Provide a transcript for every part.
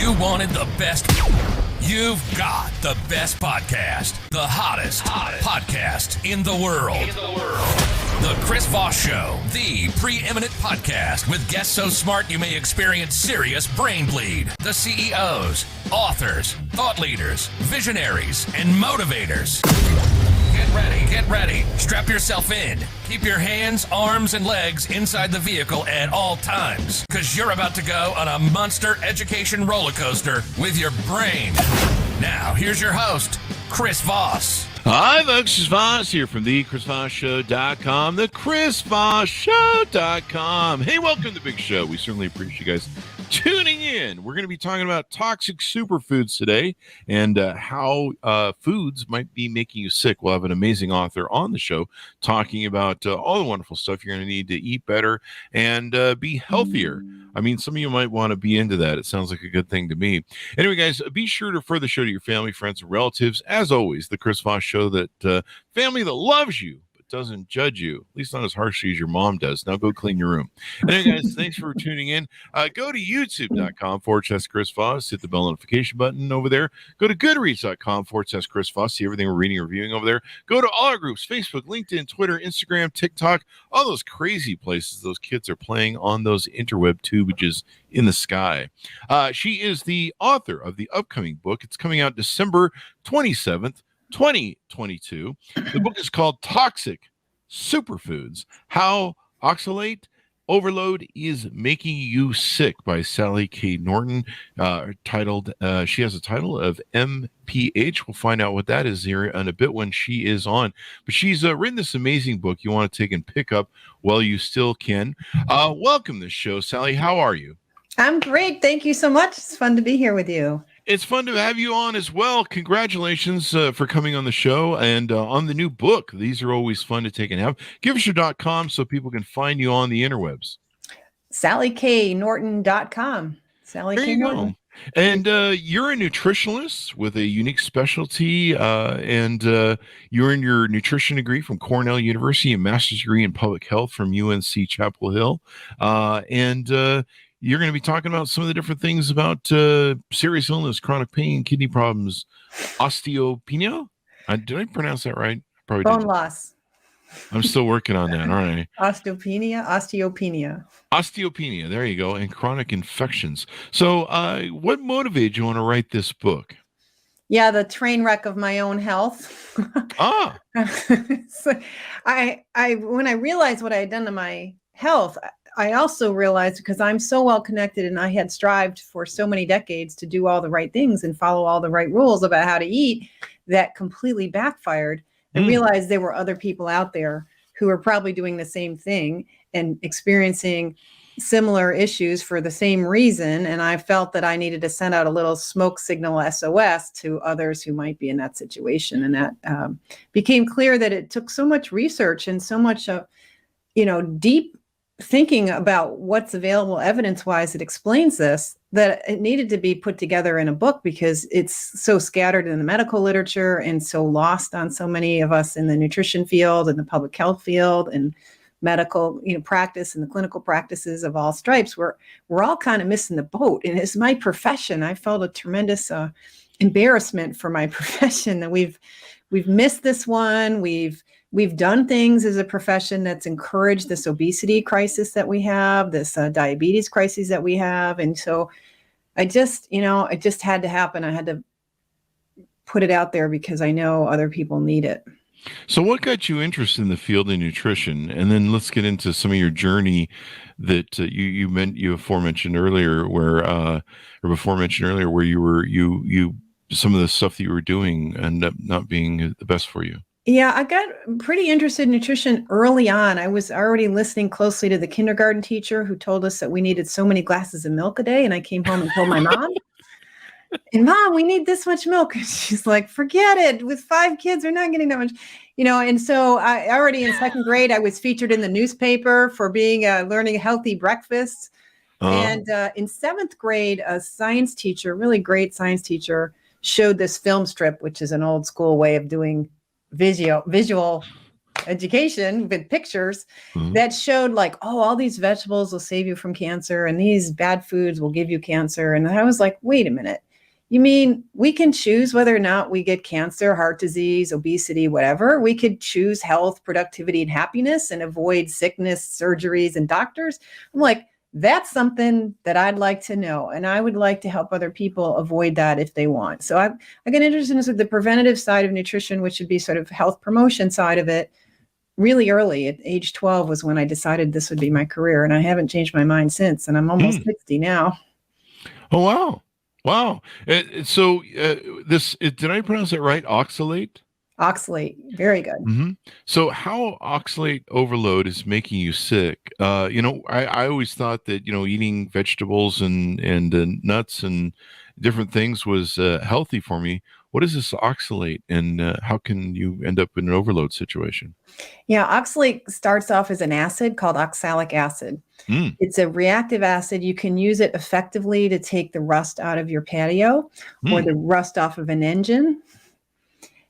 You wanted the best. You've got the best podcast. The hottest podcast in the world. The Chris Voss Show, the preeminent podcast with guests so smart you may experience serious brain bleed. The CEOs, authors, thought leaders, visionaries, and motivators. Get ready. Strap yourself in. Keep your hands, arms, and legs inside the vehicle at all times, because you're about to go on a monster education roller coaster with your brain. Now, here's your host, Chris Voss. Hi, folks. Chris Voss here from the ChrisVossShow.com, the ChrisVossShow.com. Hey, welcome to the big show. We certainly appreciate you guys tuning in. We're going to be talking about toxic superfoods today and how foods might be making you sick. We'll have an amazing author on the show talking about all the wonderful stuff you're going to need to eat better and be healthier. I mean, some of you might want to be into that. It sounds like a good thing to me. Anyway, guys, be sure to refer the show to your family, friends, and relatives. As always, the Chris Voss Show, that family that loves you but doesn't judge you, at least not as harshly as your mom does. Now go clean your room. Anyway, guys, thanks for tuning in. Go to youtube.com/Chris Voss. Hit the bell notification button over there. Go to goodreads.com/Chris Voss. See everything we're reading and reviewing over there. Go to all our groups: Facebook, LinkedIn, Twitter, Instagram, TikTok, all those crazy places those kids are playing on those interweb tubages in the sky. She is the author of the upcoming book. It's coming out December 27th, 2022. The book is called Toxic Superfoods: How Oxalate Overload is Making You Sick by Sally K. Norton. She has a title of MPH. We'll find out what that is here in a bit when she is on. But she's written this amazing book you want to take and pick up while you still can. Welcome to the show, Sally. How are you? I'm great. Thank you so much. It's fun to be here with you. It's fun to have you on as well. Congratulations for coming on the show and on the new book. These are always fun to take and have. Give us your .com so people can find you on the interwebs. SallyKNorton.com. Sally K. Norton. And you're a nutritionalist with a unique specialty, and you're in your nutrition degree from Cornell University, a master's degree in public health from UNC Chapel Hill, and you're going to be talking about some of the different things about serious illness, chronic pain, kidney problems, osteopenia. Did I pronounce that right? Probably Bone didn't. loss. I'm still working on that. All right. Osteopenia. There you go. And chronic infections. So what motivated you want to write this book? Yeah, the train wreck of my own health. So when I realized what I had done to my health, I also realized, because I'm so well connected and I had strived for so many decades to do all the right things and follow all the right rules about how to eat, that completely backfired. I realized there were other people out there who were probably doing the same thing and experiencing similar issues for the same reason. And I felt that I needed to send out a little smoke signal SOS to others who might be in that situation. And that became clear that it took so much research and so much, deep thinking about what's available evidence-wise that explains this, that it needed to be put together in a book, because it's so scattered in the medical literature and so lost on so many of us in the nutrition field and the public health field and medical, practice and the clinical practices of all stripes. We're all kind of missing the boat. And it's my profession. I felt a tremendous embarrassment for my profession that we've missed this one. We've done things as a profession that's encouraged this obesity crisis that we have, this diabetes crisis that we have. And so it just had to happen. I had to put it out there because I know other people need it. So what got you interested in the field of nutrition? And then let's get into some of your journey that you aforementioned earlier, where you some of the stuff that you were doing ended up not being the best for you. Yeah, I got pretty interested in nutrition early on. I was already listening closely to the kindergarten teacher who told us that we needed so many glasses of milk a day. And I came home and told my mom, and Mom, we need this much milk. And she's like, forget it. With 5 kids, we're not getting that much, And so I already in 2nd grade, I was featured in the newspaper for being learning healthy breakfasts. And in 7th grade, a science teacher, really great science teacher, showed this film strip, which is an old school way of doing visual education with pictures Mhm. that showed like, oh, all these vegetables will save you from cancer and these bad foods will give you cancer. And I was like, wait a minute. You mean we can choose whether or not we get cancer, heart disease, obesity, whatever? We could choose health, productivity, and happiness and avoid sickness, surgeries, and doctors. I'm like, that's something that I'd like to know. And I would like to help other people avoid that if they want. So I got interested in sort of the preventative side of nutrition, which would be sort of health promotion side of it. Really early at age 12 was when I decided this would be my career. And I haven't changed my mind since. And I'm almost 60 now. Oh, wow. Wow. Did I pronounce it right? Oxalate? Oxalate. Very good. Mm-hmm. So how oxalate overload is making you sick? I always thought that, eating vegetables and nuts and different things was healthy for me. What is this oxalate, and how can you end up in an overload situation? Yeah, oxalate starts off as an acid called oxalic acid. It's a reactive acid. You can use it effectively to take the rust out of your patio or the rust off of an engine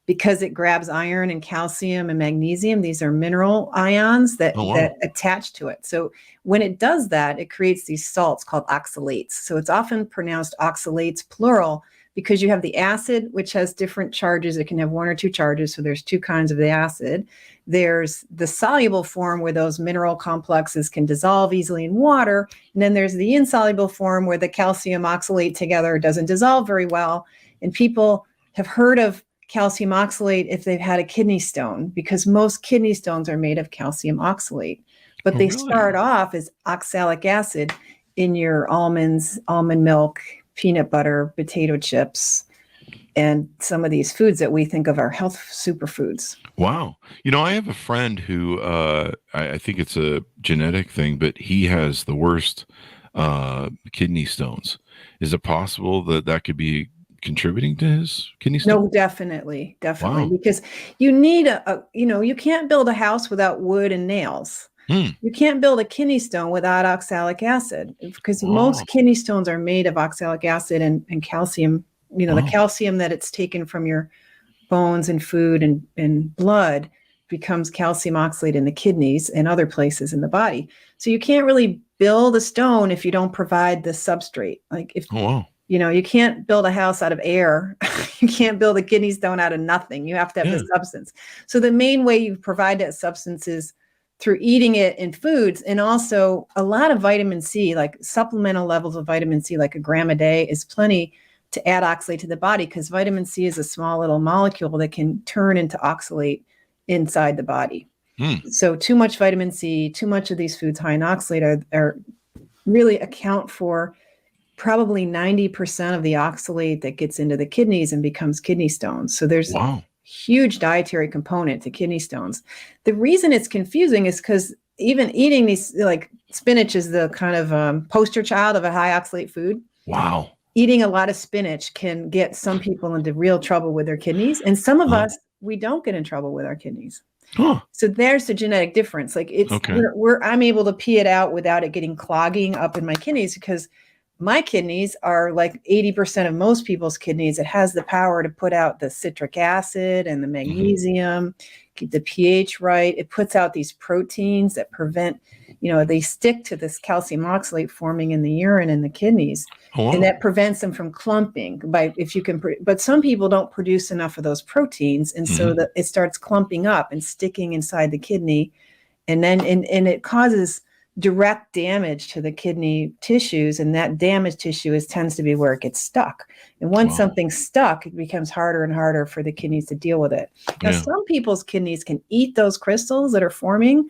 because it grabs iron and calcium and magnesium. These are mineral ions that attach to it. So when it does that, it creates these salts called oxalates. So it's often pronounced oxalates, plural, because you have the acid, which has different charges. It can have one or two charges. So there's two kinds of the acid. There's the soluble form where those mineral complexes can dissolve easily in water. And then there's the insoluble form where the calcium oxalate together doesn't dissolve very well. And people have heard of calcium oxalate if they've had a kidney stone, because most kidney stones are made of calcium oxalate. But they start off as oxalic acid in your almonds, almond milk, peanut butter, potato chips, and some of these foods that we think of are health superfoods. Wow. I have a friend who, I think it's a genetic thing, but he has the worst kidney stones. Is it possible that could be contributing to his kidney stones? No, definitely. Wow. Because you need you can't build a house without wood and nails. You can't build a kidney stone without oxalic acid, because most kidney stones are made of oxalic acid and calcium, the calcium that it's taken from your bones and food and blood becomes calcium oxalate in the kidneys and other places in the body. So you can't really build a stone if you don't provide the substrate. Like you can't build a house out of air. You can't build a kidney stone out of nothing. You have to have the substance. So the main way you provide that substance is through eating it in foods, and also a lot of vitamin C, like supplemental levels of vitamin C, like a gram a day is plenty to add oxalate to the body, because vitamin C is a small little molecule that can turn into oxalate inside the body. So too much vitamin C, too much of these foods high in oxalate are really account for probably 90% of the oxalate that gets into the kidneys and becomes kidney stones. So there's huge dietary component to kidney stones. The reason it's confusing is because even eating these, like spinach is the kind of poster child of a high oxalate food. Wow. Eating a lot of spinach can get some people into real trouble with their kidneys. And some of us, we don't get in trouble with our kidneys. So there's the genetic difference. Like I'm able to pee it out without it getting clogging up in my kidneys, because my kidneys are like 80% of most people's kidneys. It has the power to put out the citric acid and the magnesium, keep the pH right. It puts out these proteins that prevent, they stick to this calcium oxalate forming in the urine in the kidneys. And that prevents them from clumping but some people don't produce enough of those proteins. And so that it starts clumping up and sticking inside the kidney. And then, and it causes direct damage to the kidney tissues, and that damaged tissue tends to be where it gets stuck. And once something's stuck, it becomes harder and harder for the kidneys to deal with it. Now, some people's kidneys can eat those crystals that are forming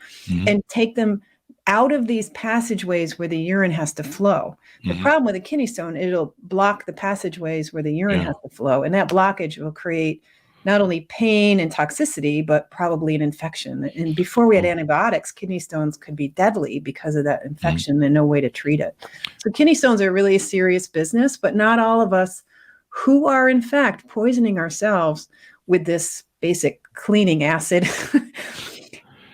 and take them out of these passageways where the urine has to flow. The problem with a kidney stone, it'll block the passageways where the urine has to flow, and that blockage will create not only pain and toxicity, but probably an infection. And before we had antibiotics, kidney stones could be deadly because of that infection and no way to treat it. So kidney stones are really a serious business, but not all of us who are in fact poisoning ourselves with this basic cleaning acid.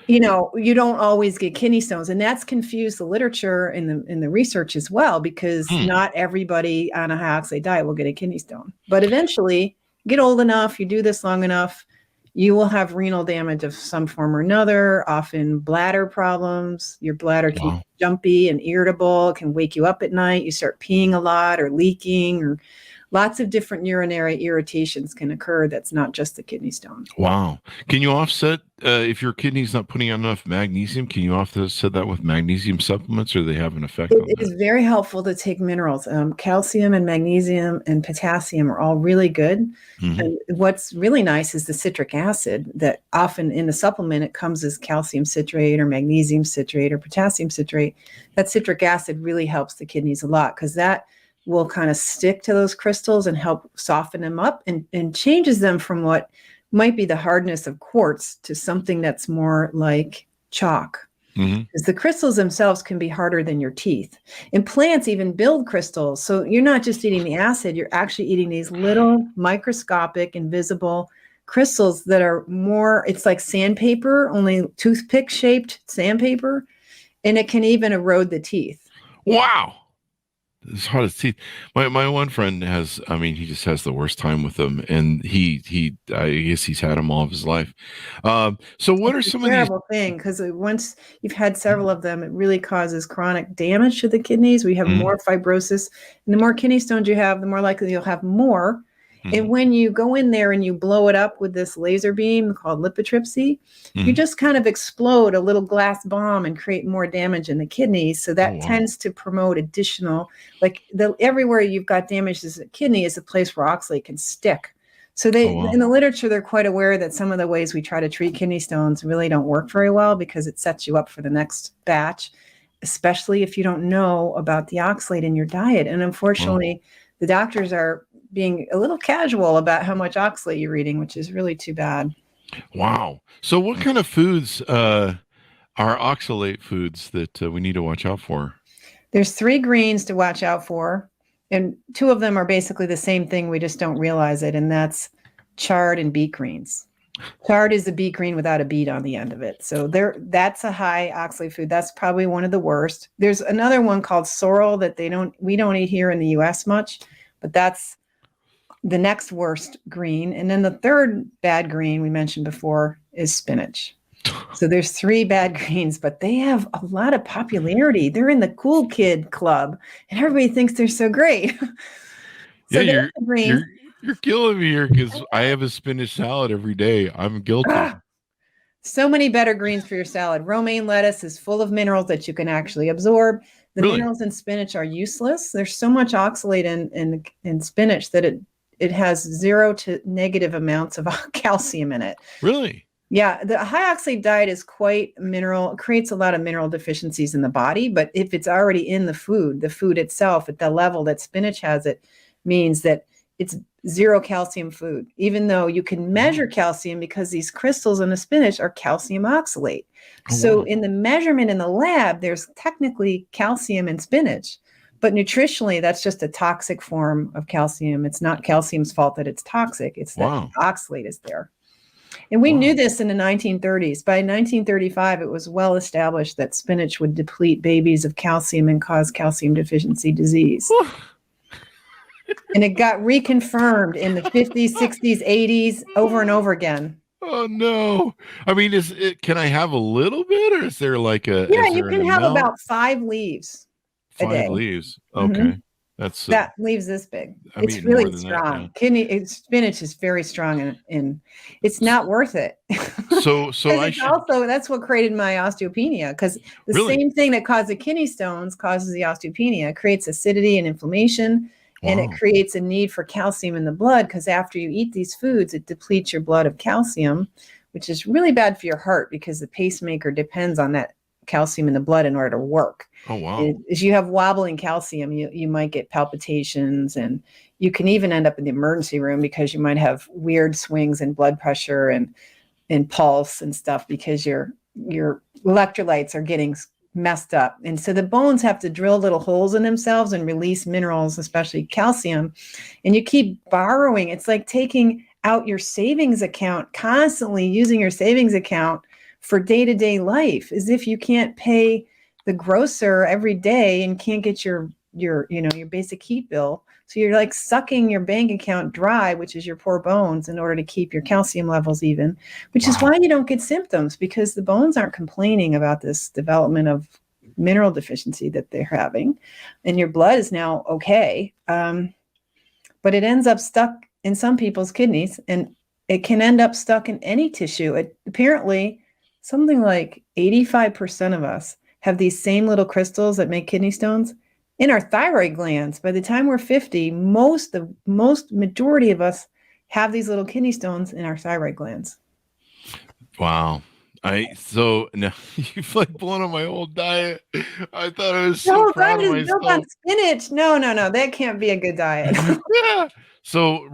You don't always get kidney stones, and that's confused the literature and the research as well, because not everybody on a high oxalate diet will get a kidney stone. But eventually, get old enough, you do this long enough, you will have renal damage of some form or another, often bladder problems. Your bladder can Wow. be jumpy and irritable. It can wake you up at night. You start peeing a lot or leaking, or lots of different urinary irritations can occur. That's not just the kidney stone. Wow. Can you offset if your kidney's not putting out enough magnesium? Can you offset that with magnesium supplements, or they have an effect on It is that? very helpful to take minerals. Calcium and magnesium and potassium are all really good. Mhm. And what's really nice is the citric acid that often in the supplement, it comes as calcium citrate or magnesium citrate or potassium citrate. That citric acid really helps the kidneys a lot because that will kind of stick to those crystals and help soften them up and changes them from what might be the hardness of quartz to something that's more like chalk. Mhm. Because the crystals themselves can be harder than your teeth. And plants even build crystals. So you're not just eating the acid, you're actually eating these little microscopic, invisible crystals that are more, it's like sandpaper, only toothpick shaped sandpaper. And it can even erode the teeth. Wow. As hard as teeth. My one friend has, I mean, he just has the worst time with them, and he I guess he's had them all of his life. So what are It's a some of these? terrible thing because once you've had several of them, it really causes chronic damage to the kidneys. We have Mhm. more fibrosis, and the more kidney stones you have, the more likely you'll have more. And Mhm. when you go in there and you blow it up with this laser beam called lithotripsy, you Mhm. just kind of explode a little glass bomb and create more damage in the kidneys. So that Oh, wow. tends to promote additional, like everywhere you've got damage to the kidney is a place where oxalate can stick. So they, Oh, wow. in the literature, they're quite aware that some of the ways we try to treat kidney stones really don't work very well because it sets you up for the next batch, especially if you don't know about the oxalate in your diet. And unfortunately, the doctors are being a little casual about how much oxalate you're eating, which is really too bad. Wow. So what kind of foods are oxalate foods that we need to watch out for? There's 3 greens to watch out for, and 2 of them are basically the same thing. We just don't realize it, and that's chard and beet greens. Chard is the beet green without a beet on the end of it. So that's a high oxalate food. That's probably one of the worst. There's another one called sorrel that we don't eat here in the US much, but that's the next worst green. And then the third bad green we mentioned before is spinach. So there's 3 bad greens, but they have a lot of popularity. They're in the cool kid club, and everybody thinks they're so great. So Yeah, there's the greens. you're killing me here because I have a spinach salad every day. I'm guilty. So many better greens for your salad. Romaine lettuce is full of minerals that you can actually absorb. The Really? minerals in spinach are useless. There's so much oxalate in spinach that it has 0 to negative amounts of calcium in it. Really? Yeah, the high oxalate diet is quite mineral, creates a lot of mineral deficiencies in the body, but if it's already in the food itself at the level that spinach has it, means that it's 0 calcium food, even though you can measure calcium because these crystals in the spinach are calcium oxalate. Oh, So wow. in the measurement in the lab, there's technically calcium in spinach, but nutritionally, that's just a toxic form of calcium. It's not calcium's fault that it's toxic. It's that Wow. oxalate is there. And we knew this in the 1930s. By 1935, it was well established that spinach would deplete babies of calcium and cause calcium deficiency disease. And it got reconfirmed in the 50s, 60s, 80s, over and over again. Oh no! I mean, can I have a little bit, or is there like a? Yeah, is you there can an have amount? about 5 leaves a 5 day. leaves. Mhm. Okay, that's. That leaves this big. I'm It's eating more really than that strong. now. Spinach is very strong, and it's not worth it. So Because I it's should also, that's what created my osteopenia, because the really. same thing that caused the kidney stones causes the osteopenia. It creates acidity and inflammation, and it Wow. creates a need for calcium in the blood, because after you eat these foods, it depletes your blood of calcium, which is really bad for your heart because the pacemaker depends on that calcium in the blood in order to work. Oh wow. As you have wobbling calcium, you might get palpitations, and you can even end up in the emergency room because you might have weird swings in blood pressure and pulse and stuff because your electrolytes are getting messed up. And so the bones have to drill little holes in themselves and release minerals, especially calcium. And you keep borrowing. It's like taking out your savings account, constantly using your savings account for day-to-day life, as if you can't pay the grocer every day and can't get your your basic heat bill. So you're like sucking your bank account dry, which is your poor bones, in order to keep your calcium levels even, which is why you don't get symptoms, because the bones aren't complaining about this development of mineral deficiency that they're having, and your blood is now okay. But it ends up stuck in some people's kidneys, and it can end up stuck in any tissue. Apparently, something like 85% of us have these same little crystals that make kidney stones in our thyroid glands. By the time we're 50, majority of us have these little kidney stones in our thyroid glands. Wow. So now you've like blown on my whole diet. I thought I was so proud of myself. Built on spinach. No, that can't be a good diet. Yeah. So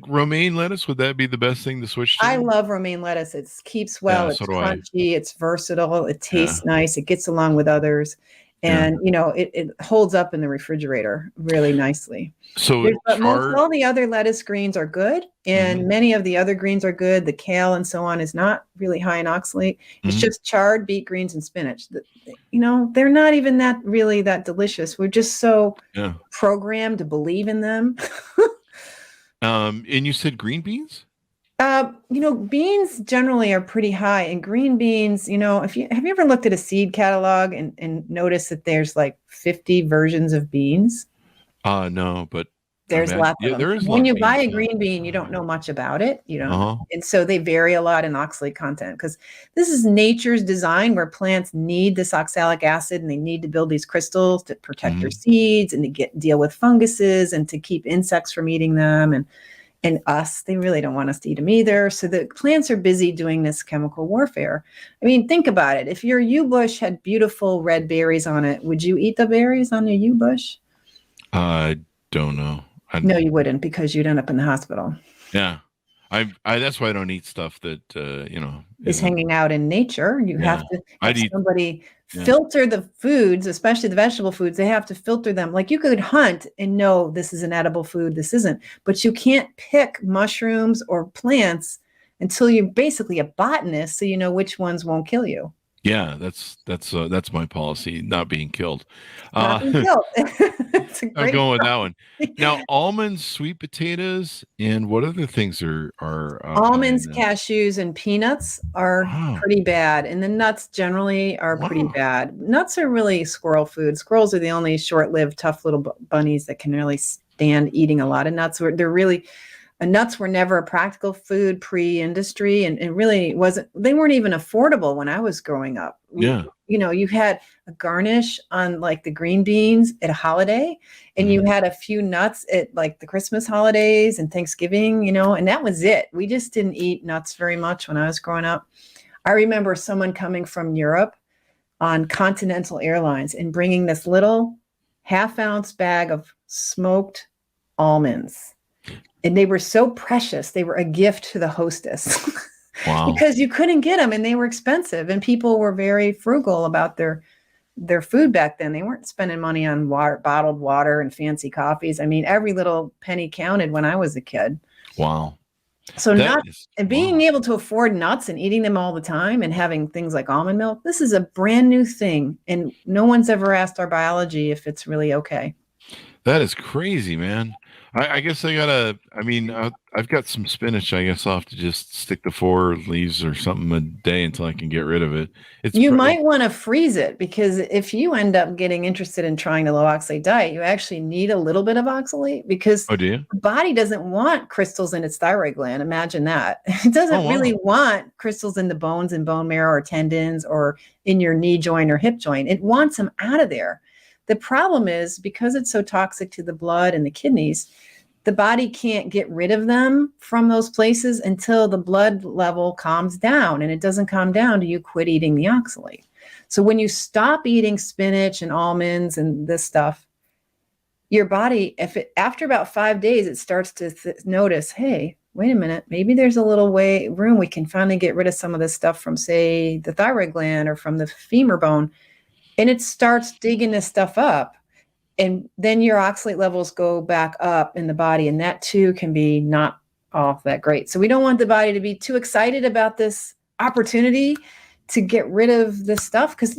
romaine lettuce, would that be the best thing to switch to? I love romaine lettuce. It keeps well. It's crunchy. It's versatile. It tastes nice. It gets along with others. And, it holds up in the refrigerator really nicely. So most all the other lettuce greens are good. And many of the other greens are good. The kale and so on is not really high in oxalate. It's just chard, beet greens, and spinach. They're not even that delicious. We're just so programmed to believe in them. And you said green beans? Beans generally are pretty high, and green beans, have you ever looked at a seed catalog and noticed that there's like 50 versions of beans? No, but there's lots of them. There is when you buy a green bean, you don't know much about it, and so they vary a lot in oxalate content, because this is nature's design, where plants need this oxalic acid, and they need to build these crystals to protect their seeds and to deal with funguses and to keep insects from eating them, and us, they really don't want us to eat them either. So the plants are busy doing this chemical warfare. I mean, think about it. If your yew bush had beautiful red berries on it, would you eat the berries on your yew bush? I don't know. No, you wouldn't, because you'd end up in the hospital. Yeah. I that's why I don't eat stuff that, is hanging out in nature. You have to have somebody filter the foods, especially the vegetable foods. They have to filter them. Like, you could hunt and know this is an edible food, this isn't, but you can't pick mushrooms or plants until you're basically a botanist, so you know which ones won't kill you. Yeah, that's my policy, not being killed. Not being killed. It's a great I'm going with that one. Now, almonds, sweet potatoes, and what other things are almonds, cashews, and peanuts are pretty bad, and the nuts generally are pretty bad. Nuts are really squirrel food. Squirrels are the only short-lived, tough little bunnies that can really stand eating a lot of nuts. Nuts were never a practical food pre-industry, and it really wasn't. They weren't even affordable when I was growing up. You had a garnish on like the green beans at a holiday, and you had a few nuts at like the Christmas holidays and Thanksgiving, and that was it. We just didn't eat nuts very much when I was growing up. I remember someone coming from Europe on Continental Airlines and bringing this little half-ounce bag of smoked almonds. And they were so precious. They were a gift to the hostess. Wow. Because you couldn't get them, and they were expensive, and people were very frugal about their food back then. They weren't spending money on bottled water and fancy coffees. I mean, every little penny counted when I was a kid. Wow. So being able to afford nuts and eating them all the time and having things like almond milk, this is a brand new thing. And no one's ever asked our biology if it's really okay. That is crazy, man. I guess I've got some spinach. I guess I'll have to just stick to 4 leaves or something a day until I can get rid of it. You might want to freeze it, because if you end up getting interested in trying the low oxalate diet, you actually need a little bit of oxalate, because the body doesn't want crystals in its thyroid gland. Imagine that. It doesn't really want crystals in the bones and bone marrow or tendons or in your knee joint or hip joint. It wants them out of there. The problem is, because it's so toxic to the blood and the kidneys, the body can't get rid of them from those places until the blood level calms down, and it doesn't calm down till you quit eating the oxalate. So when you stop eating spinach and almonds and this stuff, your body, after about 5 days, it starts to notice, hey, wait a minute, maybe there's a little room we can finally get rid of some of this stuff from, say, the thyroid gland or from the femur bone. And it starts digging this stuff up, and then your oxalate levels go back up in the body, and that too can be not all that great. So we don't want the body to be too excited about this opportunity to get rid of this stuff, because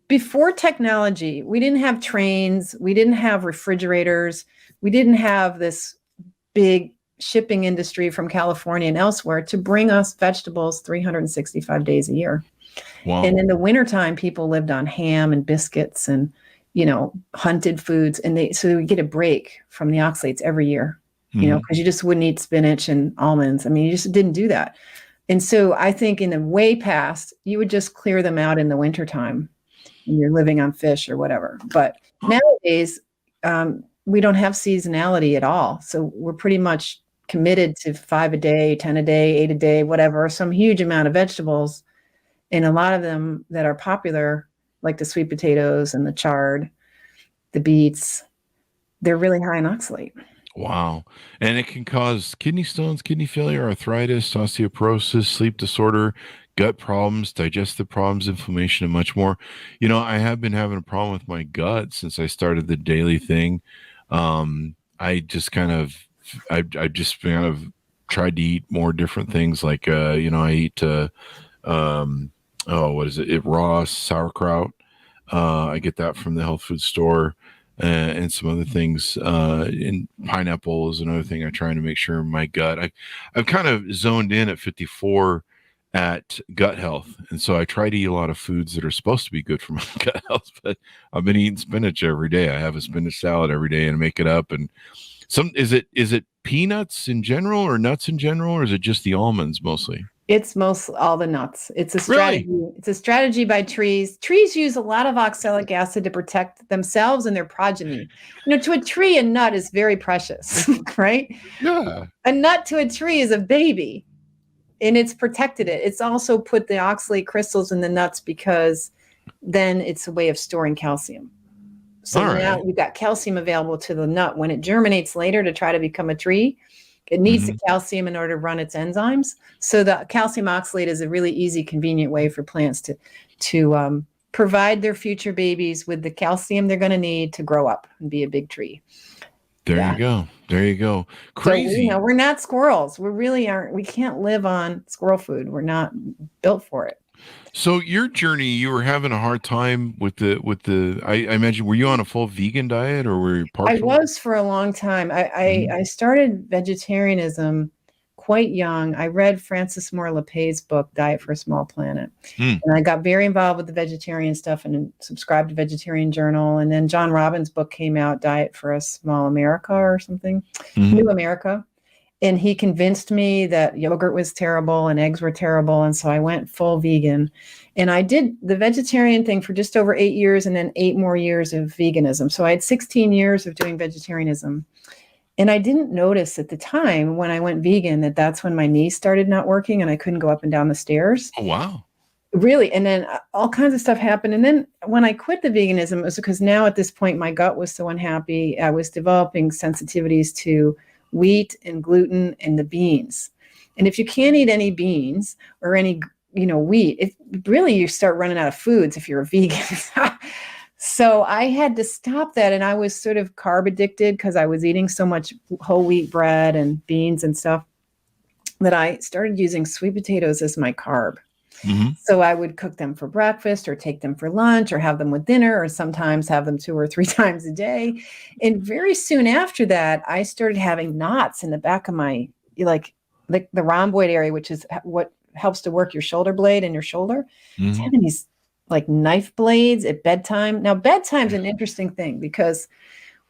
before technology, we didn't have trains, we didn't have refrigerators, we didn't have this big shipping industry from California and elsewhere to bring us vegetables 365 days a year. Wow. And in the wintertime, people lived on ham and biscuits and, hunted foods. And so we get a break from the oxalates every year, because you just wouldn't eat spinach and almonds. I mean, you just didn't do that. And so I think in the way past, you would just clear them out in the wintertime when you're living on fish or whatever. But nowadays, we don't have seasonality at all. So we're pretty much committed to 5 a day, 10 a day, 8 a day, whatever, some huge amount of vegetables. And a lot of them that are popular, like the sweet potatoes and the chard, the beets, they're really high in oxalate. Wow. And it can cause kidney stones, kidney failure, arthritis, osteoporosis, sleep disorder, gut problems, digestive problems, inflammation, and much more. I have been having a problem with my gut since I started the daily thing. I just kind of tried to eat more different things. Like, I eat, what is it? Raw sauerkraut. I get that from the health food store. And some other things, and pineapple is another thing. I'm trying to make sure my gut, I've kind of zoned in at 54 at gut health. And so I try to eat a lot of foods that are supposed to be good for my gut health, but I've been eating spinach every day. I have a spinach salad every day and make it up. And is it peanuts in general or nuts in general, or is it just the almonds mostly? It's all the nuts. It's a strategy. Really? It's a strategy by trees. Trees use a lot of oxalic acid to protect themselves and their progeny. To a tree, a nut is very precious, right? Yeah. A nut to a tree is a baby, and it's protected it. It's also put the oxalate crystals in the nuts because then it's a way of storing calcium. So now you've got calcium available to the nut. When it germinates later to try to become a tree, it needs the calcium in order to run its enzymes. So the calcium oxalate is a really easy, convenient way for plants to provide their future babies with the calcium they're going to need to grow up and be a big tree. There you go. There you go. Crazy. So, we're not squirrels. We really aren't. We can't live on squirrel food. We're not built for it. So your journey, you were having a hard time with the. I imagine, were you on a full vegan diet or were you partial? I was for a long time. I started vegetarianism quite young. I read Frances Moore Lepay's book, Diet for a Small Planet. And I got very involved with the vegetarian stuff and subscribed to Vegetarian Journal. And then John Robbins' book came out, Diet for a Small America or something, New America. And he convinced me that yogurt was terrible and eggs were terrible. And so I went full vegan. And I did the vegetarian thing for just over 8 years and then 8 more years of veganism. So I had 16 years of doing vegetarianism. And I didn't notice at the time when I went vegan that that's when my knees started not working and I couldn't go up and down the stairs. Oh, wow. Really. And then all kinds of stuff happened. And then when I quit the veganism, it was because now at this point, my gut was so unhappy. I was developing sensitivities to wheat and gluten and the beans. And if you can't eat any beans or any, wheat, you start running out of foods if you're a vegan. So I had to stop that. And I was sort of carb addicted because I was eating so much whole wheat bread and beans and stuff that I started using sweet potatoes as my carb. So I would cook them for breakfast or take them for lunch or have them with dinner or sometimes have them 2 or 3 times a day. And very soon after that, I started having knots in the back of my, like the rhomboid area, which is what helps to work your shoulder blade and your shoulder. It's having these like knife blades at bedtime. Now, bedtime's an interesting thing because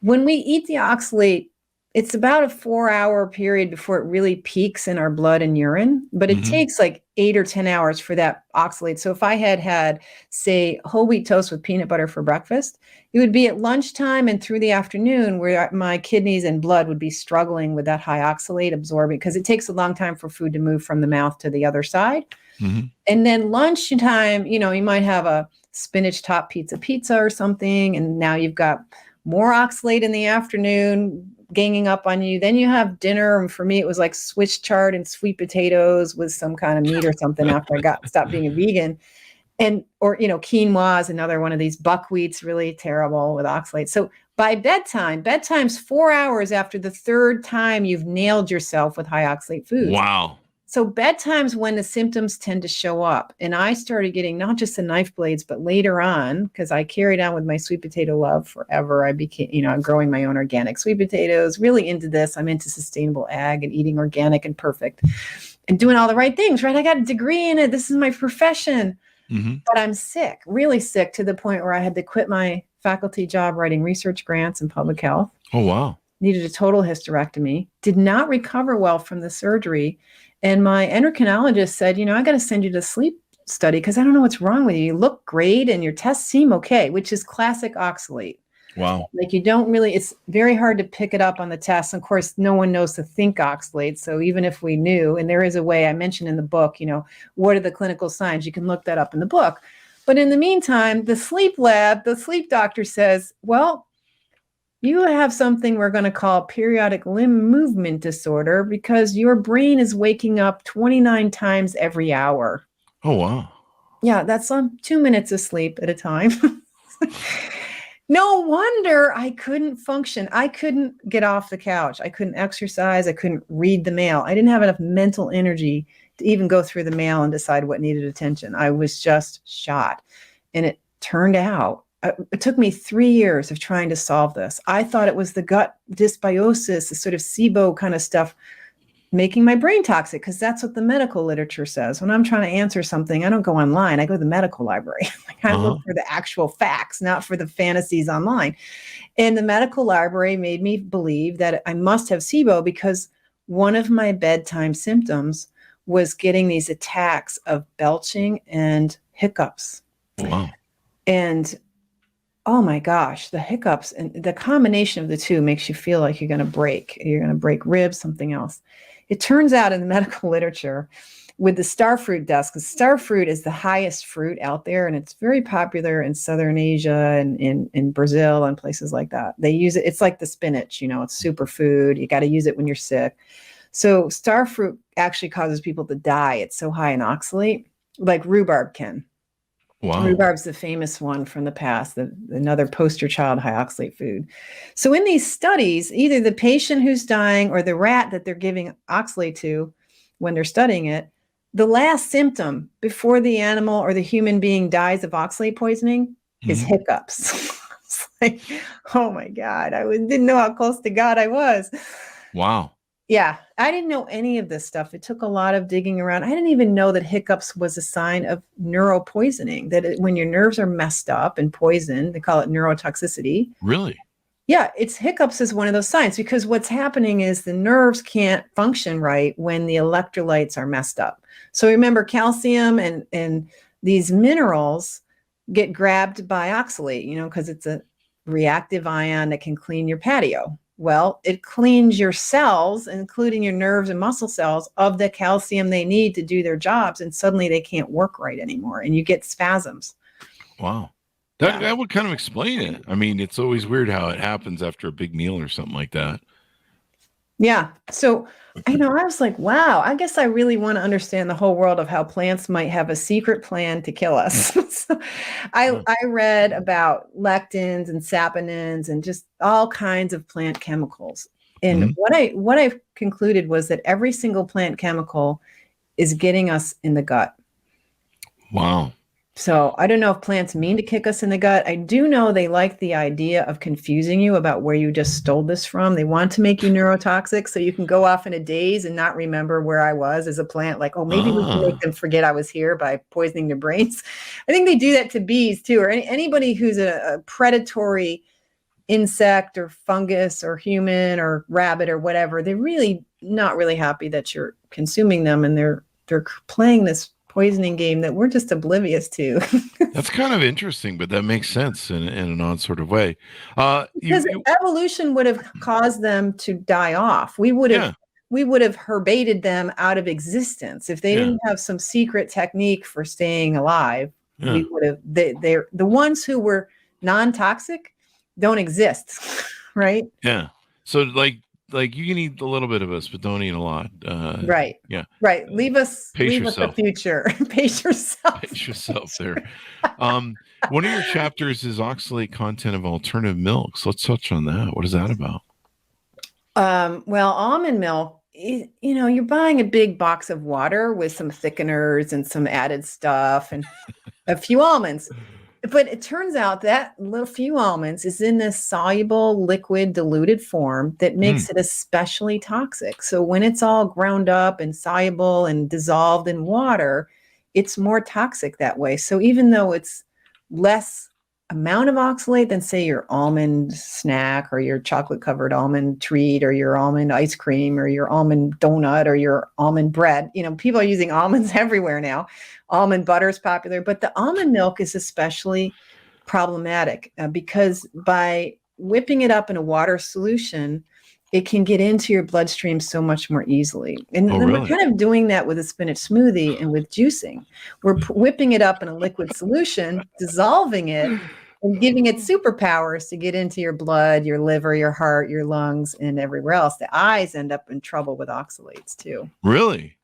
when we eat the oxalate, it's about a 4-hour period before it really peaks in our blood and urine, but it takes like 8 or 10 hours for that oxalate. So if I had, say, whole wheat toast with peanut butter for breakfast, it would be at lunchtime and through the afternoon where my kidneys and blood would be struggling with that high oxalate absorbing because it takes a long time for food to move from the mouth to the other side. And then lunchtime, you might have a spinach top pizza or something. And now you've got more oxalate in the afternoon ganging up on you. Then you have dinner. And for me, it was like Swiss chard and sweet potatoes with some kind of meat or something after I stopped being a vegan. Or quinoa is another one of these buckwheats, really terrible with oxalate. So by bedtime's 4 hours after the third time you've nailed yourself with high oxalate foods. Wow. So bedtime's when the symptoms tend to show up. And I started getting not just the knife blades, but later on, because I carried on with my sweet potato love forever. I became, I'm growing my own organic sweet potatoes, really into this. I'm into sustainable ag and eating organic and perfect and doing all the right things, right? I got a degree in it. This is my profession. But I'm sick, really sick, to the point where I had to quit my faculty job writing research grants in public health. Oh, wow. Needed a total hysterectomy, did not recover well from the surgery. And my endocrinologist said, I got to send you to sleep study because I don't know what's wrong with you. You look great and your tests seem okay, which is classic oxalate. Wow. Like you don't really, it's very hard to pick it up on the test. Of course, no one knows to think oxalate. So even if we knew, and there is a way I mentioned in the book, what are the clinical signs? You can look that up in the book. But in the meantime, the sleep lab, the sleep doctor says, well, you have something we're going to call periodic limb movement disorder because your brain is waking up 29 times every hour. Oh, wow. Yeah, that's 2 minutes of sleep at a time. No wonder I couldn't function. I couldn't get off the couch. I couldn't exercise. I couldn't read the mail. I didn't have enough mental energy to even go through the mail and decide what needed attention. I was just shot. And it turned out, it took me 3 years of trying to solve this. I thought it was the gut dysbiosis, the sort of SIBO kind of stuff, making my brain toxic, because that's what the medical literature says. When I'm trying to answer something, I don't go online. I go to the medical library. I look for the actual facts, not for the fantasies online. And the medical library made me believe that I must have SIBO because one of my bedtime symptoms was getting these attacks of belching and hiccups. Wow. And oh my gosh, the hiccups and the combination of the two makes you feel like you're going to break. You're going to break ribs, something else. It turns out in the medical literature with the star fruit dust, because star fruit is the highest fruit out there, and it's very popular in Southern Asia and in Brazil and places like that. They use it. It's like the spinach, it's superfood. You got to use it when you're sick. So star fruit actually causes people to die. It's so high in oxalate, like rhubarb can. Wow. Rhubarb's the famous one from the past, another poster child high oxalate food. So in these studies, either the patient who's dying or the rat that they're giving oxalate to when they're studying it, the last symptom before the animal or the human being dies of oxalate poisoning is hiccups. It's like, oh my God, didn't know how close to God I was. Wow. Yeah, I didn't know any of this stuff. It took a lot of digging around. I didn't even know that hiccups was a sign of neuropoisoning, that when your nerves are messed up and poisoned, they call it neurotoxicity. Really? Yeah, hiccups is one of those signs, because what's happening is the nerves can't function right when the electrolytes are messed up. So remember, calcium and these minerals get grabbed by oxalate, because it's a reactive ion that can clean your patio. Well, it cleans your cells, including your nerves and muscle cells, of the calcium they need to do their jobs. And suddenly they can't work right anymore. And you get spasms. Wow. That would kind of explain it. I mean, it's always weird how it happens after a big meal or something like that. Yeah. So, I was like, wow, I guess I really want to understand the whole world of how plants might have a secret plan to kill us. So I read about lectins and saponins and just all kinds of plant chemicals. And what I concluded was that every single plant chemical is getting us in the gut. Wow. So I don't know if plants mean to kick us in the gut. I do know they like the idea of confusing you about where you just stole this from. They want to make you neurotoxic so you can go off in a daze and not remember where I was as a plant. Like, oh, maybe we can make them forget I was here by poisoning their brains. I think they do that to bees too, or anybody who's a predatory insect or fungus or human or rabbit or whatever. They're really not really happy that you're consuming them, and they're playing this poisoning game that we're just oblivious to. That's kind of interesting, but that makes sense in an odd sort of way. Because evolution would have caused them to die off. We would have herbated them out of existence if they didn't have some secret technique for staying alive. Yeah. We would have. They're the ones who were non-toxic don't exist, right? Yeah. So like you can eat a little bit of us, but don't eat a lot. Right. Yeah. Right. Leave us the future. Pace yourself. Pace yourself there. One of your chapters is oxalate content of alternative milks. Let's touch on that. What is that about? Well, almond milk you're buying a big box of water with some thickeners and some added stuff and a few almonds. But it turns out that little few almonds is in this soluble, liquid, diluted form that makes it especially toxic. So when it's all ground up and soluble and dissolved in water, it's more toxic that way. So even though it's less amount of oxalate than, say, your almond snack or your chocolate covered almond treat or your almond ice cream or your almond donut or your almond bread. People are using almonds everywhere now. Almond butter is popular, but the almond milk is especially problematic because by whipping it up in a water solution, it can get into your bloodstream so much more easily. And then really? We're kind of doing that with a spinach smoothie and with juicing. We're whipping it up in a liquid solution, dissolving it, and giving it superpowers to get into your blood, your liver, your heart, your lungs, and everywhere else. The eyes end up in trouble with oxalates too. Really?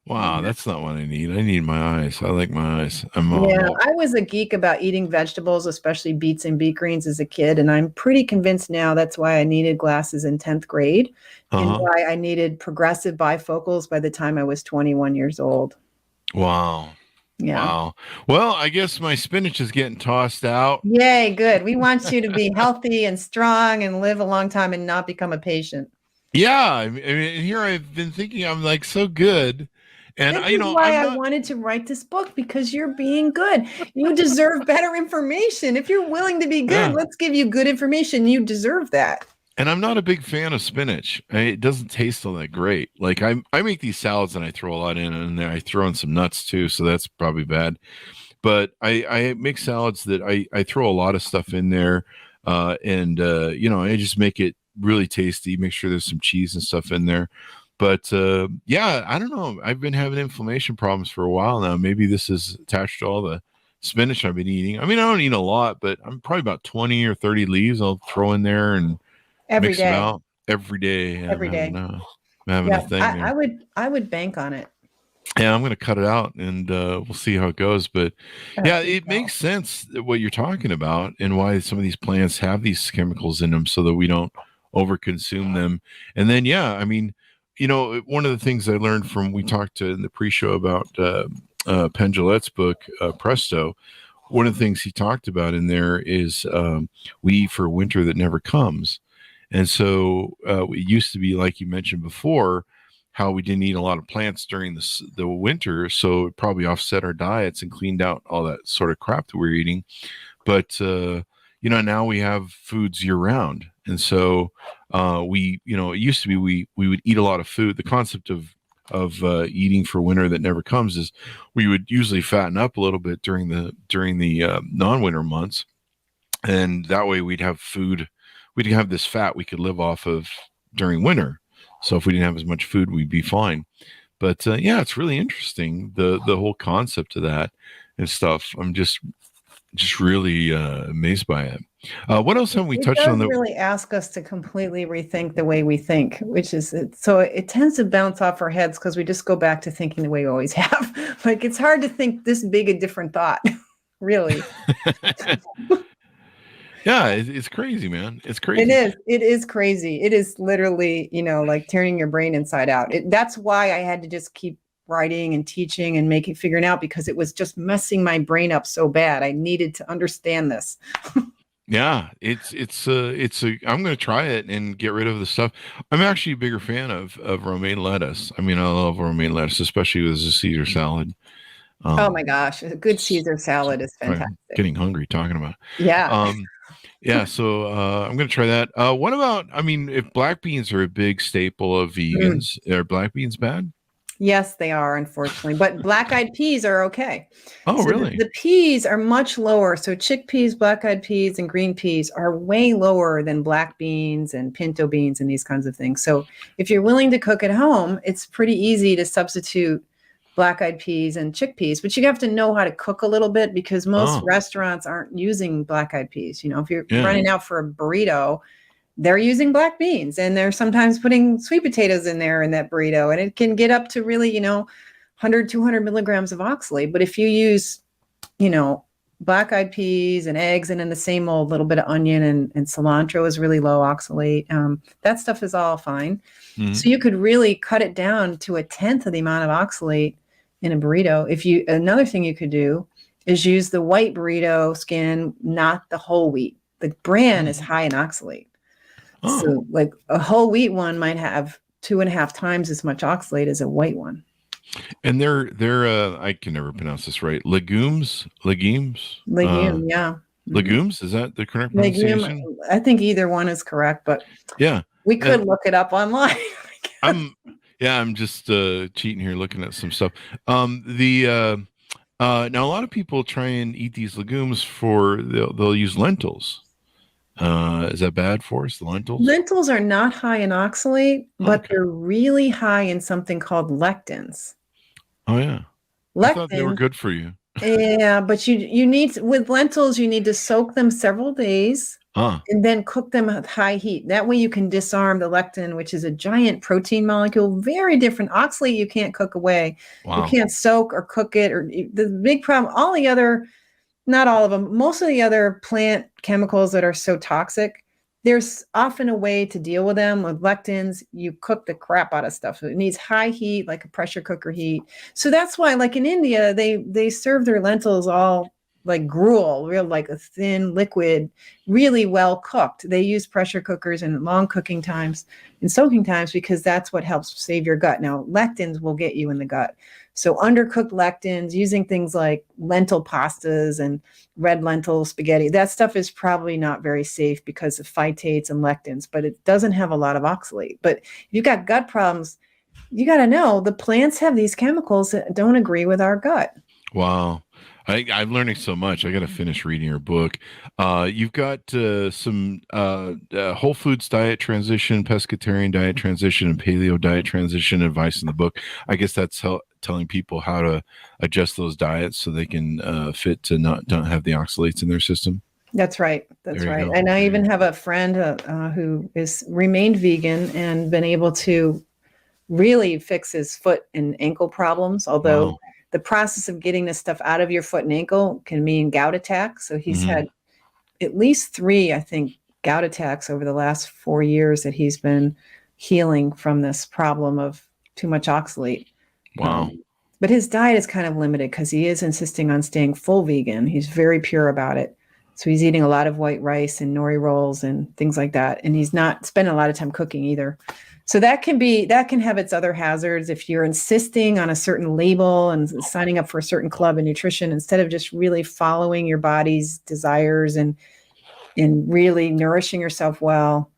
Wow, that's not what I need. I need my eyes. I like my eyes. I was a geek about eating vegetables, especially beets and beet greens as a kid. And I'm pretty convinced now that's why I needed glasses in 10th grade and why I needed progressive bifocals by the time I was 21 years old. Wow. Yeah. Wow. Well, I guess my spinach is getting tossed out. Yay, good. We want you to be healthy and strong and live a long time and not become a patient. Yeah. I mean, here I've been thinking I'm like so good. And this is why I wanted to write this book, because you're being good. You deserve better information. If you're willing to be good, let's give you good information. You deserve that. And I'm not a big fan of spinach. It doesn't taste all that great. Like I make these salads and I throw a lot in, and I throw in some nuts too, so that's probably bad. But I make salads that I throw a lot of stuff in there, and I just make it really tasty. Make sure there's some cheese and stuff in there. But I don't know. I've been having inflammation problems for a while now. Maybe this is attached to all the spinach I've been eating. I mean, I don't eat a lot, but I'm probably about 20 or 30 leaves I'll throw in there and every mix day. them out every day. Every day. I'm having a thing. I would bank on it. Yeah, I'm going to cut it out and we'll see how it goes. But it makes sense what you're talking about and why some of these plants have these chemicals in them so that we don't overconsume them. And then, I mean, one of the things I learned we talked in the pre-show about Penn Jillette's book, Presto. One of the things he talked about in there is we eat for winter that never comes. And so it used to be, like you mentioned before, how we didn't eat a lot of plants during the winter. So it probably offset our diets and cleaned out all that sort of crap that we were eating. But, now we have foods year round. And so it used to be we would eat a lot of food. The concept of eating for winter that never comes is we would usually fatten up a little bit during the non-winter months, and that way we'd have food. We'd have this fat we could live off of during winter. So if we didn't have as much food, we'd be fine. But it's really interesting, the whole concept of that and stuff. I'm just really amazed by it. What else have we touched on? Really ask us to completely rethink the way we think, which is so it tends to bounce off our heads because we just go back to thinking the way we always have. Like it's hard to think this big a different thought, really. Yeah, it's crazy, man. It's crazy. It is crazy. It is literally, like turning your brain inside out. That's why I had to just keep writing and teaching and figuring out, because it was just messing my brain up so bad. I needed to understand this. Yeah, I'm going to try it and get rid of the stuff. I'm actually a bigger fan of romaine lettuce. I mean, I love romaine lettuce, especially with a Caesar salad. Oh my gosh, a good Caesar salad is fantastic. I'm getting hungry talking about it. Yeah. So I'm going to try that. What about, if black beans are a big staple of vegans, are black beans bad? Yes, they are, unfortunately. But black-eyed peas are okay. Oh, so really? The peas are much lower. So chickpeas, black-eyed peas, and green peas are way lower than black beans and pinto beans and these kinds of things. So if you're willing to cook at home, it's pretty easy to substitute black-eyed peas and chickpeas. But you have to know how to cook a little bit, because most restaurants aren't using black-eyed peas. If you're running out for a burrito, they're using black beans, and they're sometimes putting sweet potatoes in there in that burrito, and it can get up to really, 100, 200 milligrams of oxalate. But if you use, black-eyed peas and eggs, and then the same old little bit of onion and cilantro is really low oxalate. That stuff is all fine. Mhm. So you could really cut it down to 1/10 of the amount of oxalate in a burrito. Another thing you could do is use the white burrito skin, not the whole wheat. The bran is high in oxalate. Oh. So like a whole wheat one might have 2.5 times as much oxalate as a white one. And they're I can never pronounce this right. Legumes. Legume, yeah. Legumes, is that the correct Legume, pronunciation? I think either one is correct, but Yeah. we could look it up online. I'm just cheating here looking at some stuff. Now a lot of people try and eat these legumes they'll use lentils. Is that bad for us, the lentils? Lentils are not high in oxalate, but they're really high in something called lectins. Oh yeah. I thought they were good for you. Yeah, but you need, with lentils, you need to soak them several days and then cook them at high heat. That way you can disarm the lectin, which is a giant protein molecule, very different. Oxalate you can't cook away. Wow. You can't soak or cook it. Or the big problem, not all of them, most of the other plant chemicals that are so toxic, there's often a way to deal with them. With lectins, you cook the crap out of stuff. It needs high heat, like a pressure cooker heat. So that's why, like in India, they serve their lentils all like gruel, real like a thin liquid, really well cooked. They use pressure cookers and long cooking times and soaking times because that's what helps save your gut. Now, lectins will get you in the gut. So undercooked lectins, using things like lentil pastas and red lentil spaghetti, that stuff is probably not very safe because of phytates and lectins, but it doesn't have a lot of oxalate. But if you've got gut problems, you got to know the plants have these chemicals that don't agree with our gut. Wow. I'm learning so much. I got to finish reading your book. You've got some whole foods diet transition, pescatarian diet transition, and paleo diet transition advice in the book. I guess that's telling people how to adjust those diets so they can fit to don't have the oxalates in their system. That's right. That's right. And I even have a friend who is remained vegan and been able to really fix his foot and ankle problems, although the process of getting this stuff out of your foot and ankle can mean gout attacks. So he's had at least 3, I think, gout attacks over the last 4 years that he's been healing from this problem of too much oxalate. Wow. But his diet is kind of limited because he is insisting on staying full vegan. He's very pure about it. So he's eating a lot of white rice and nori rolls and things like that. And he's not spending a lot of time cooking either. So that can have its other hazards if you're insisting on a certain label and signing up for a certain club in nutrition instead of just really following your body's desires and really nourishing yourself well.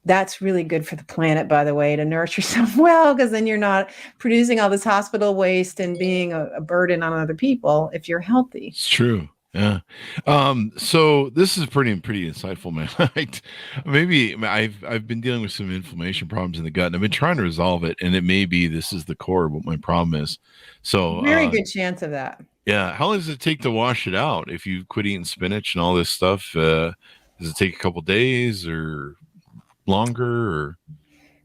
That's really good for the planet, by the way, to nourish yourself well, because then you're not producing all this hospital waste and being a burden on other people if you're healthy. It's true. Yeah. So this is pretty insightful, man. Maybe I've been dealing with some inflammation problems in the gut and I've been trying to resolve it. And it may be this is the core of what my problem is. So very good chance of that. Yeah. How long does it take to wash it out? If you quit eating spinach and all this stuff, does it take a couple days or longer or?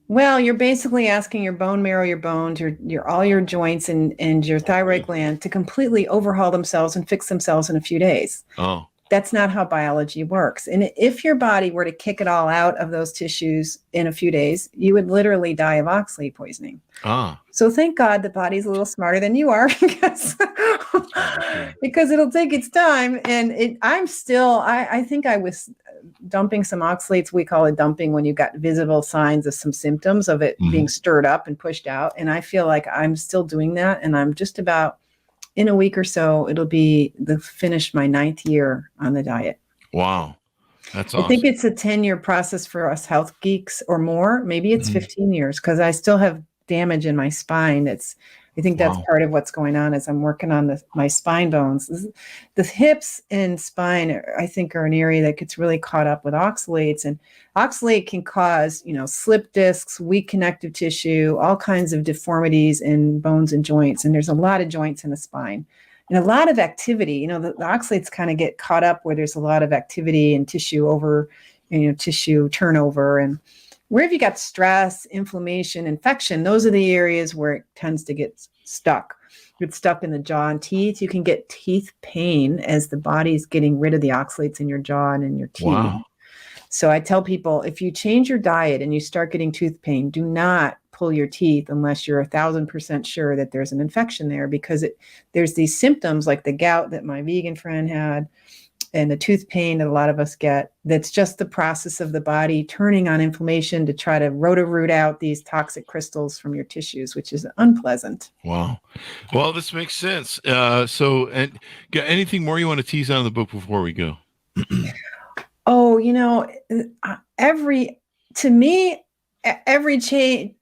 Well, you're basically asking your bone marrow, your bones, your all your joints and your thyroid gland to completely overhaul themselves and fix themselves in a few days. Oh. That's not how biology works. And if your body were to kick it all out of those tissues in a few days, you would literally die of oxalate poisoning. So thank God the body's a little smarter than you are because it'll take its time. And I think I was dumping some oxalates. We call it dumping when you've got visible signs of some symptoms of it being stirred up and pushed out. And I feel like I'm still doing that. And I'm just about, in a week or so, it'll be finish my 9th year on the diet. Wow. That's awesome. I think it's a 10-year process for us health geeks or more. Maybe it's 15 years because I still have damage in my spine. I think that's part of what's going on as I'm working on my spine bones. The hips and spine, I think, are an area that gets really caught up with oxalates. And oxalate can cause, slip discs, weak connective tissue, all kinds of deformities in bones and joints. And there's a lot of joints in the spine. And a lot of activity, the oxalates kind of get caught up where there's a lot of activity and tissue turnover. And wherever you got stress, inflammation, infection, those are the areas where it tends to get stuck. get stuck in the jaw and teeth. You can get teeth pain as the body's getting rid of the oxalates in your jaw and in your teeth. Wow. So I tell people, if you change your diet and you start getting tooth pain, do not pull your teeth unless you're 1,000% sure that there's an infection there, because there's these symptoms like the gout that my vegan friend had and the tooth pain that a lot of us get. That's just the process of the body turning on inflammation to try to root out these toxic crystals from your tissues, which is unpleasant. Wow. Well, this makes sense. So, and got anything more you want to tease out of the book before we go? Oh, every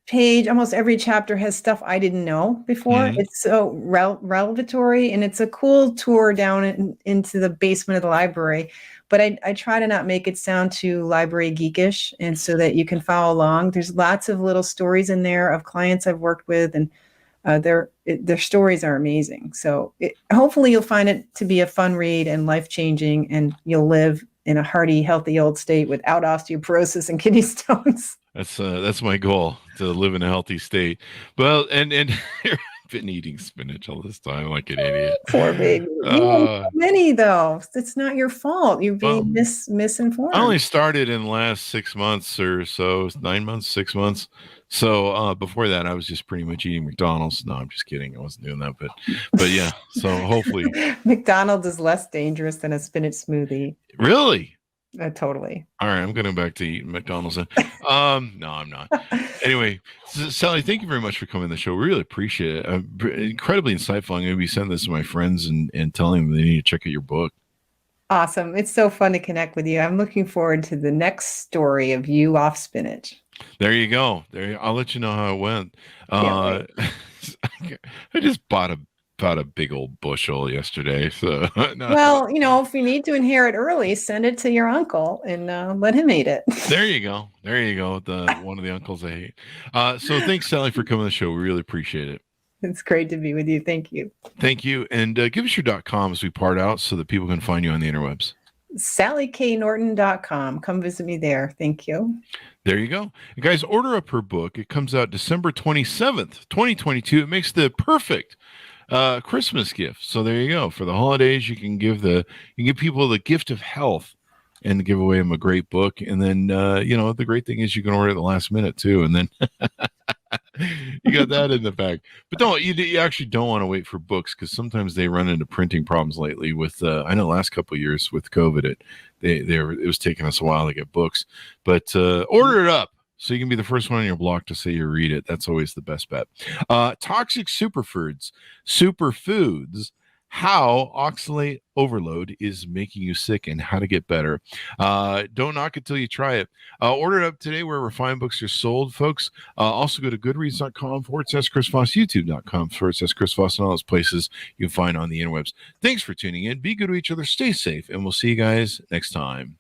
page, almost every chapter has stuff I didn't know before. Mhm. It's so revelatory, and it's a cool tour down into the basement of the library. But I try to not make it sound too library geekish, and so that you can follow along. There's lots of little stories in there of clients I've worked with, and their stories are amazing. So hopefully you'll find it to be a fun read and life-changing, and you'll live in a hearty, healthy old state without osteoporosis and kidney stones. That's my goal, to live in a healthy state. Well, and I've been eating spinach all this time like an idiot. Poor baby. Many though. It's not your fault. You're being misinformed. I only started in the last 6 months or so, 9 months, 6 months. So before that, I was just pretty much eating McDonald's. No, I'm just kidding. I wasn't doing that, but yeah. So hopefully, McDonald's is less dangerous than a spinach smoothie. Really? Totally. All right, I'm going back to eating McDonald's then. No, I'm not. Anyway, Sally, thank you very much for coming on the show. We really appreciate it. Incredibly insightful. I'm going to be sending this to my friends and telling them they need to check out your book. Awesome. It's so fun to connect with you. I'm looking forward to the next story of you off spinach. There you go. I'll let you know how it went. I just bought a big old bushel yesterday. So no. Well, if you need to inherit early, send it to your uncle and let him eat it. There you go. One of the uncles I hate. So thanks, Sally, for coming on the show. We really appreciate it. It's great to be with you. Thank you. Thank you. And give us your .com as we part out so that people can find you on the interwebs. SallyKNorton.com. Come visit me there. Thank you. There you go. And guys, order up her book. It comes out December 27th, 2022. It makes the perfect Christmas gift. So there you go. For the holidays, you can give people the gift of health and give away them a great book. And then, the great thing is you can order at the last minute too. And then you got that in the bag. But you actually don't want to wait for books, because sometimes they run into printing problems lately with, I know the last couple of years with COVID, it was taking us a while to get books, but order it up so you can be the first one on your block to say you read it. That's always the best bet. Toxic Superfoods, how oxalate overload is making you sick and how to get better. Don't knock it till you try it. Order it up today wherever fine books are sold, folks. Also go to goodreads.com/Chris Voss, youtube.com/Chris Voss, and all those places you can find on the interwebs. Thanks for tuning in. Be good to each other. Stay safe, and we'll see you guys next time.